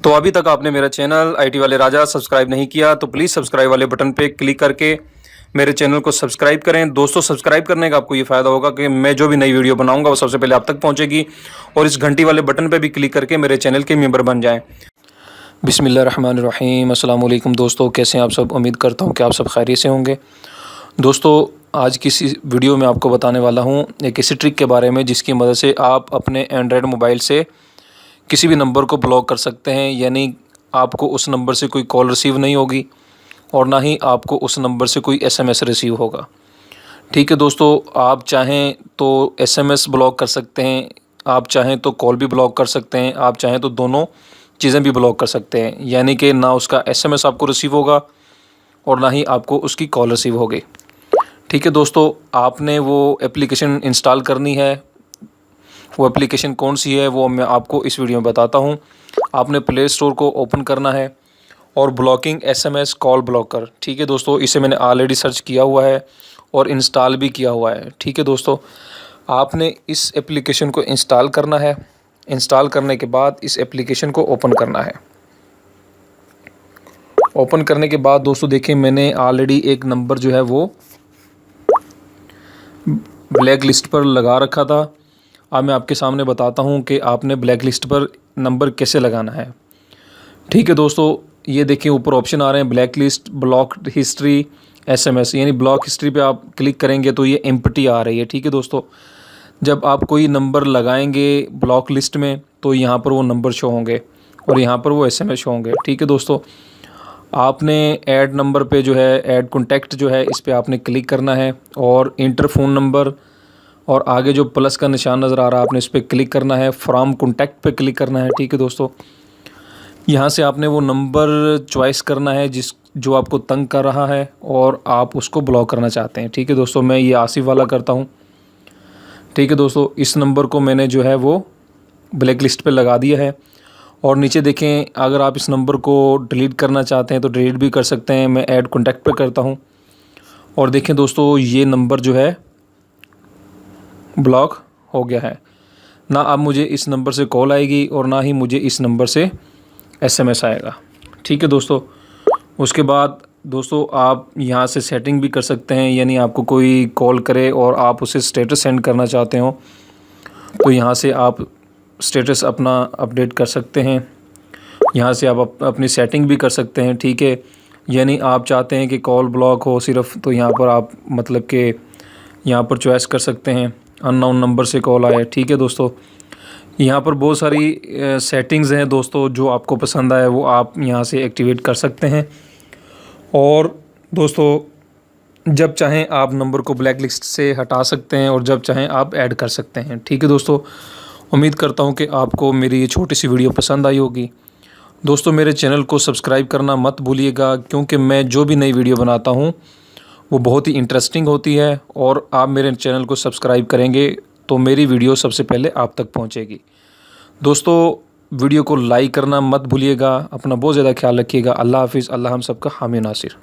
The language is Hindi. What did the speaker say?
तो अभी तक आपने मेरा चैनल आईटी वाले राजा सब्सक्राइब नहीं किया तो प्लीज़ सब्सक्राइब वाले बटन पे क्लिक करके मेरे चैनल को सब्सक्राइब करें। दोस्तों, सब्सक्राइब करने का आपको ये फ़ायदा होगा कि मैं जो भी नई वीडियो बनाऊंगा वो सबसे पहले आप तक पहुंचेगी, और इस घंटी वाले बटन पे भी क्लिक करके मेरे चैनल के मेंबर बन जाएं। बिस्मिल्लाहिर्रहमानिर्रहीम। अस्सलाम वालेकुम दोस्तों, कैसे हैं आप सब? उम्मीद करता हूँ कि आप सब खैरियत से होंगे। दोस्तों, आज की इस वीडियो में आपको बताने वाला हूँ एक ऐसी ट्रिक के बारे में जिसकी मदद से आप अपने एंड्रॉयड मोबाइल से किसी भी नंबर को ब्लॉक कर सकते हैं। यानी आपको उस नंबर से कोई कॉल रिसीव नहीं होगी और ना ही आपको उस नंबर से कोई एसएमएस रिसीव होगा। ठीक है दोस्तों, आप चाहें तो एसएमएस ब्लॉक कर सकते हैं, आप चाहें तो कॉल भी ब्लॉक कर सकते हैं, आप चाहें तो दोनों चीज़ें भी ब्लॉक कर सकते हैं। यानी कि ना उसका एसएमएस आपको रिसीव होगा और ना ही आपको उसकी कॉल रिसीव होगी। ठीक है दोस्तों, आपने वो एप्लीकेशन इंस्टॉल करनी है। वो एप्लीकेशन कौन सी है वो मैं आपको इस वीडियो में बताता हूँ। आपने प्ले स्टोर को ओपन करना है और ब्लॉकिंग एसएमएस कॉल ब्लॉकर। ठीक है दोस्तों, इसे मैंने ऑलरेडी सर्च किया हुआ है और इंस्टॉल भी किया हुआ है। ठीक है दोस्तों, आपने इस एप्लीकेशन को इंस्टॉल करना है। इंस्टॉल करने के बाद इस एप्लीकेशन को ओपन करना है। ओपन करने के बाद दोस्तों देखिए, मैंने ऑलरेडी एक नंबर जो है वो ब्लैक लिस्ट पर लगा रखा था। अब मैं आपके सामने बताता हूँ कि आपने ब्लैक लिस्ट पर नंबर कैसे लगाना है। ठीक है दोस्तों, ये देखिए ऊपर ऑप्शन आ रहे हैं black list, block history, SMS. यानी ब्लॉक हिस्ट्री पे आप क्लिक करेंगे तो ये एम्प्टी आ रही है। ठीक है दोस्तों, जब आप कोई नंबर लगाएंगे ब्लॉक लिस्ट में तो यहाँ पर वो नंबर शो होंगे और यहाँ पर वो एसएमएस शो होंगे। ठीक है दोस्तों, आपने ऐड नंबर पे जो है ऐड कॉन्टैक्ट जो है इस पर आपने क्लिक करना है और इंटर फ़ोन नंबर और आगे जो प्लस का निशान नज़र आ रहा है आपने इस पर क्लिक करना है, फ्रॉम कॉन्टैक्ट पे क्लिक करना है। ठीक है दोस्तों, यहाँ से आपने वो नंबर चॉइस करना है जो आपको तंग कर रहा है और आप उसको ब्लॉक करना चाहते हैं। ठीक है दोस्तों, मैं ये आसिफ वाला करता हूँ। ठीक है दोस्तों, इस नंबर को मैंने जो है वो ब्लैक लिस्ट पे लगा दिया है। और नीचे देखें, अगर आप इस नंबर को डिलीट करना चाहते हैं तो डिलीट भी कर सकते हैं। मैं ऐड कॉन्टैक्ट पे करता हूँ और देखें दोस्तों, ये नंबर जो है ब्लॉक हो गया है। ना अब मुझे इस नंबर से कॉल आएगी और ना ही मुझे इस नंबर से एसएमएस आएगा। ठीक है दोस्तों, उसके बाद दोस्तों आप यहाँ से सेटिंग भी कर सकते हैं। यानी आपको कोई कॉल करे और आप उसे स्टेटस सेंड करना चाहते हो तो यहाँ से आप स्टेटस अपना अपडेट कर सकते हैं। यहाँ से आप अपनी सेटिंग भी कर सकते हैं। ठीक है, यानी आप चाहते हैं कि कॉल ब्लॉक हो सिर्फ, तो यहाँ पर आप मतलब कि यहाँ पर चॉइस कर सकते हैं अननोन नंबर से कॉल आए। ठीक है दोस्तों, यहाँ पर बहुत सारी सेटिंग्स हैं दोस्तों, जो आपको पसंद आए वो आप यहाँ से एक्टिवेट कर सकते हैं। और दोस्तों जब चाहें आप नंबर को ब्लैक लिस्ट से हटा सकते हैं और जब चाहें आप ऐड कर सकते हैं। ठीक है दोस्तों, उम्मीद करता हूँ कि आपको मेरी ये छोटी सी वीडियो पसंद आई होगी। दोस्तों, मेरे चैनल को सब्सक्राइब करना मत भूलिएगा, क्योंकि मैं जो भी नई वीडियो बनाता हूँ वो बहुत ही इंटरेस्टिंग होती है और आप मेरे चैनल को सब्सक्राइब करेंगे तो मेरी वीडियो सबसे पहले आप तक पहुंचेगी। दोस्तों, वीडियो को लाइक करना मत भूलिएगा। अपना बहुत ज़्यादा ख्याल रखिएगा। अल्लाह हाफिज़। अल्लाह हम सबका हामी नासिर।